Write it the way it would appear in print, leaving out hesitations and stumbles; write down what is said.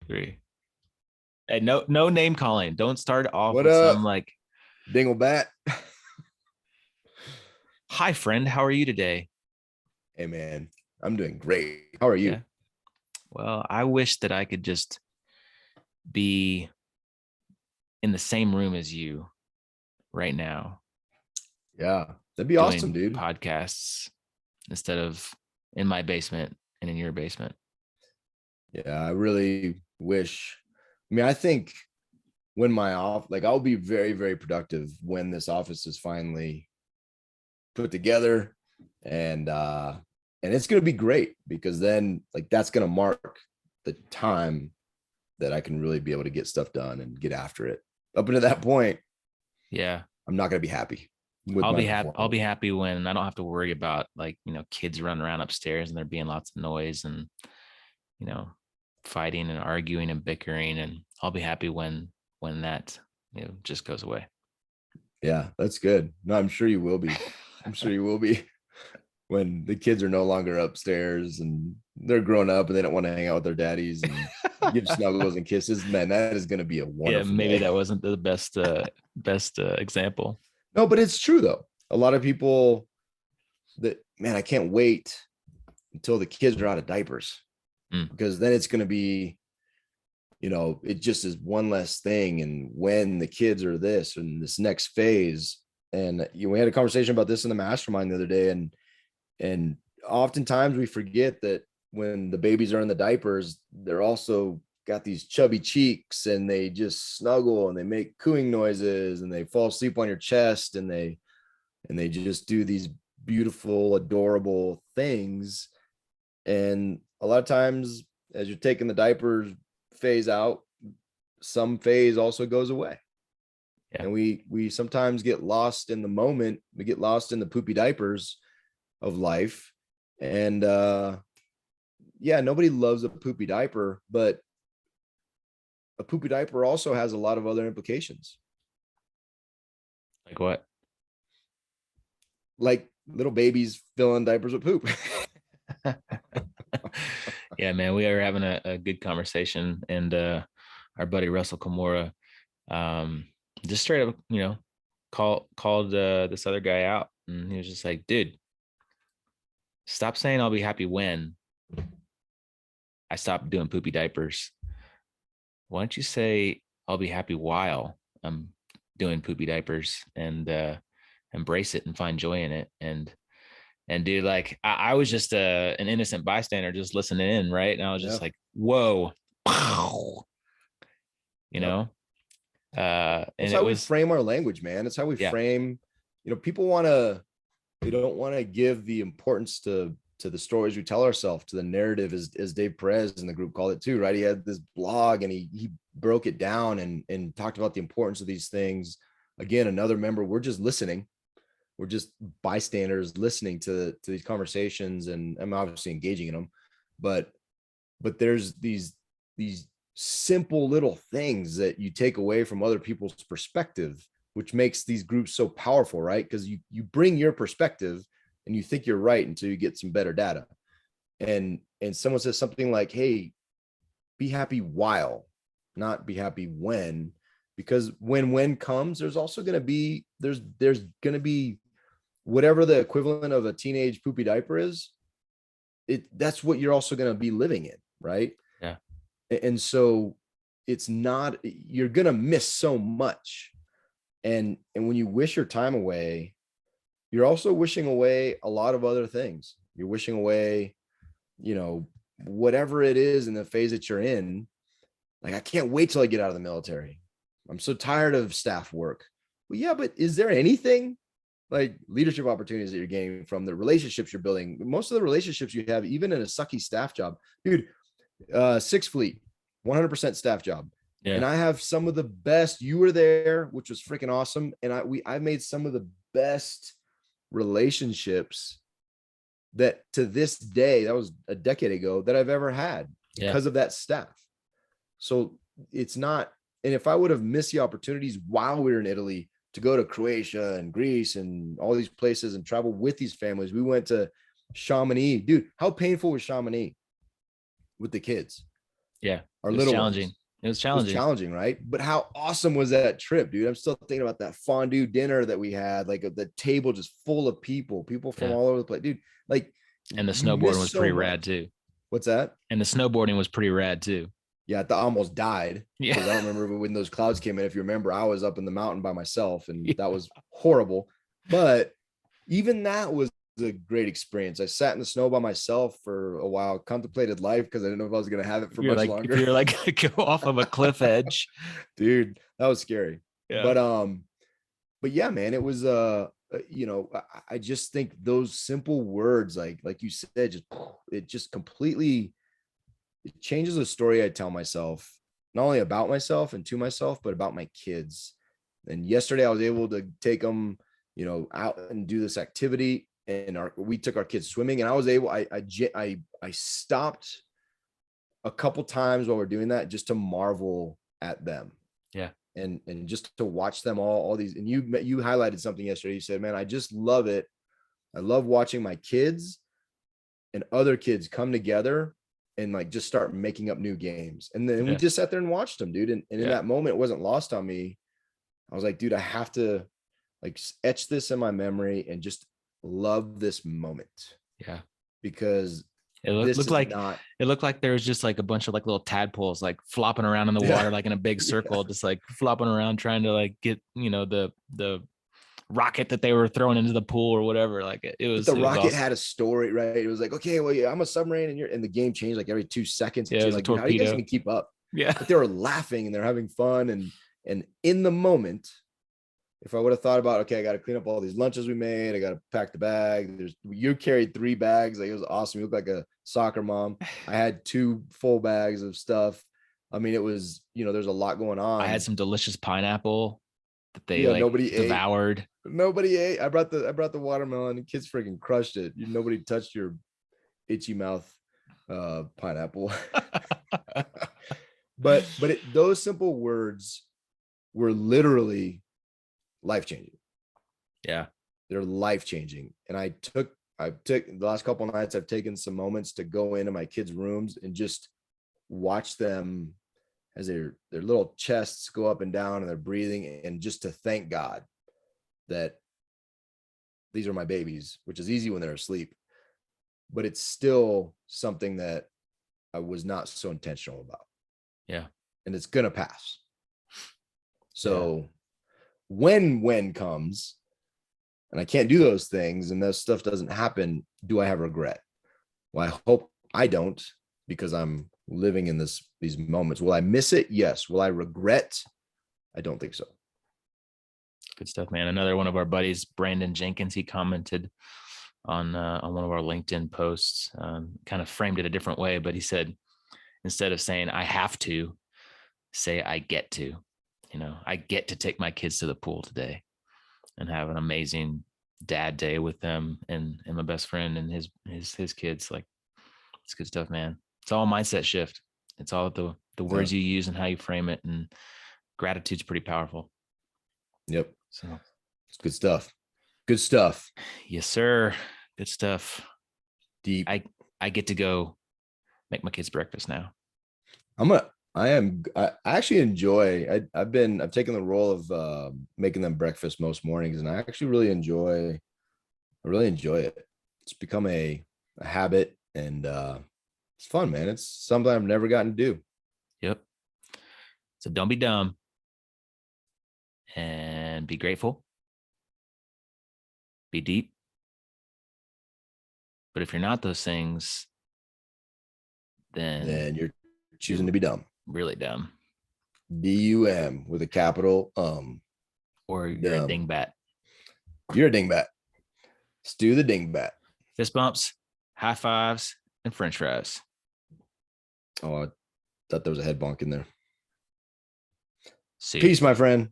Three. Hey, no name calling. Don't start off What with some up, like, Dinglebat? "Hi friend, how are you today?" Hey, man, I'm doing great. How are you? Yeah. Well, I wish that I could just be in the same room as you right now Yeah, that'd be awesome, doing dude. podcasts instead of in my basement and in your basement. Yeah, I really wish. I mean, I think when my off, like, I'll be very, very productive when this office is finally put together, and it's gonna be great because then, like, that's gonna mark the time that I can really be able to get stuff done and get after it. Up until that point, Yeah. I'm not gonna be happy with I'll my be happy. I'll performance. be happy when I don't have to worry about like, kids running around upstairs and there being lots of noise and, you know, fighting and arguing and bickering. And I'll be happy when that, just goes away. Yeah, that's good. No, I'm sure you will be. I'm sure you will be when the kids are no longer upstairs and they're grown up and they don't want to hang out with their daddies and give snuggles and kisses. Man, that is going to be a Yeah, wonderful maybe day. that wasn't the best example. No, but it's true though. A lot of people that, man, I can't wait until the kids are out of diapers Mm. because then it's going to be, it just is one less thing. And when the kids are this and this next phase, and we had a conversation about this in the mastermind the other day, and oftentimes we forget that when the babies are in the diapers, they're also got these chubby cheeks and they just snuggle and they make cooing noises and they fall asleep on your chest and they just do these beautiful, adorable things. And a lot of times, as you're taking the diapers phase out, some phase also goes away. Yeah. And we sometimes get lost in the moment. We get lost in the poopy diapers of life. And yeah, nobody loves a poopy diaper, but a poopy diaper also has a lot of other implications, Like what? like little babies filling diapers with poop. Yeah, man, we are having a good conversation, and our buddy Russell Kimura, just straight up, called this other guy out, and he was just like, "Dude, stop saying I'll be happy when I stop doing poopy diapers. Why don't you say I'll be happy while I'm doing poopy diapers and embrace it and find joy in it?" And dude, like I was just an innocent bystander just listening in, right? And I was Yeah. just like, whoa, you Yep. know? That's And how it we was, frame our language, man. It's how we yeah, frame, people want to, they don't want to give the importance to the stories we tell ourselves, to the narrative, as Dave Perez in the group called it too, right? He had this blog and he broke it down and talked about the importance of these things. Again, another member, we're just listening. We're just bystanders listening to these conversations, and I'm obviously engaging in them. But there's these simple little things that you take away from other people's perspective, which makes these groups so powerful, right? Because you bring your perspective and you think you're right until you get some better data. And someone says something like, hey, be happy while, not be happy when, because when comes, there's also going to be there's going to be whatever the equivalent of a teenage poopy diaper is. That's what you're also going to be living in, right? yeah, And so it's not, you're going to miss so much. And when you wish your time away, you're also wishing away a lot of other things. You're wishing away, whatever it is in the phase that you're in. Like, I can't wait till I get out of the military. I'm so tired of staff work. Well, yeah, but is there anything like leadership opportunities that you're gaining from the relationships you're building? Most of the relationships you have, even in a sucky staff job, dude, Sixth Fleet, 100% staff job. And yeah, I have some of the best. You were there, which was freaking awesome. And I made some of the best relationships that to this day, that was a decade ago, that I've ever had yeah, because of that staff. So it's not, and if I would have missed the opportunities while we were in Italy to go to Croatia and Greece and all these places and travel with these families, we went to Chamonix. Dude, how painful was Chamonix with the kids? Yeah. our It was little challenging. ones. It was It was challenging. challenging, right? But how awesome was that trip, dude? I'm still thinking about that fondue dinner that we had, like the table just full of people from Yeah. all over the place, dude. Like And the you snowboarding miss was so pretty much. rad too. What's that? And the snowboarding was pretty rad too. Yeah, I almost died Yeah. because I don't remember when those clouds came in. If you remember, I was up in the mountain by myself, and Yeah. that was horrible. But even that was a great experience. I sat in the snow by myself for a while, contemplated life because I didn't know if I was going to have it for You're much like, if longer. you're like go off of a cliff edge. Dude, that was scary. Yeah. But yeah, man, it was I just think those simple words, like you said, just completely, it changes the story I tell myself, not only about myself and to myself, but about my kids. And yesterday I was able to take them, out and do this activity, and we took our kids swimming, and I was able, I stopped a couple times while we're doing that just to marvel at them, Yeah. and just to watch them all these. And you highlighted something yesterday. You said, man, I just love it. I love watching my kids and other kids come together and like just start making up new games. And then we Yeah. just sat there and watched them, dude. And in Yeah. that moment, it wasn't lost on me. I was like, dude, I have to like etch this in my memory and just love this moment, Yeah. because It this looked is like not. it looked like there was just like a bunch of like little tadpoles like flopping around in the Yeah. water, like in a big Yeah. circle, just like flopping around trying to like get, the rocket that they were throwing into the pool or whatever. Like it But was the it was rocket awesome. had a story, right? It was like, okay, well, yeah, I'm a submarine, and the game changed like every 2 seconds. Yeah, it You're was a like, dude, how are you guys torpedo. gonna keep up? Yeah. But they were laughing and they're having fun, and in the moment, if I would have thought about, okay, I got to clean up all these lunches we made, I got to pack the bag. You carried 3 bags, like it was awesome. You look like a soccer mom. I had 2 full bags of stuff. I mean, it was, there's a lot going I had on. some delicious pineapple that they Yeah, like nobody ate. devoured. Nobody ate. I brought the watermelon, and kids freaking crushed it. Nobody touched your itchy mouth pineapple. But those simple words were literally life changing. Yeah. They're life changing. And I took the last couple of nights, I've taken some moments to go into my kids' rooms and just watch them as their little chests go up and down and they're breathing, and just to thank God that these are my babies, which is easy when they're asleep, but it's still something that I was not so intentional about. Yeah. And it's gonna pass. Yeah. So when comes and I can't do those things and that stuff doesn't happen, do I have regret? Well, I hope I don't, because I'm living in these moments. Will I miss it? Yes. Will I regret? I don't think so. Good stuff, man. Another one of our buddies, Brandon Jenkins, he commented on one of our LinkedIn posts, kind of framed it a different way, but he said, instead of saying I have to, say I get to. I get to take my kids to the pool today and have an amazing dad day with them and my best friend and his kids. Like, it's good stuff, man. It's all mindset shift. It's all the Yeah. words you use and how you frame it, and gratitude's pretty powerful. Yep. So It's good stuff. Good stuff. yes, sir. Good stuff. Deep. I get to go make my kids breakfast now. I actually enjoy, I've taken the role of making them breakfast most mornings, and I actually really enjoy it. It's become a habit, and it's fun, man. It's something I've never gotten to do. Yep. So don't be dumb and be grateful. Be deep. But if you're not those things, then Then you're choosing to be dumb. really dumb. DUM with a capital Or you're a dumb. dingbat. You're a dingbat. Stu the dingbat. Fist bumps, high fives, and French fries. Oh, I thought there was a head bonk in there. See ya. Peace, my friend.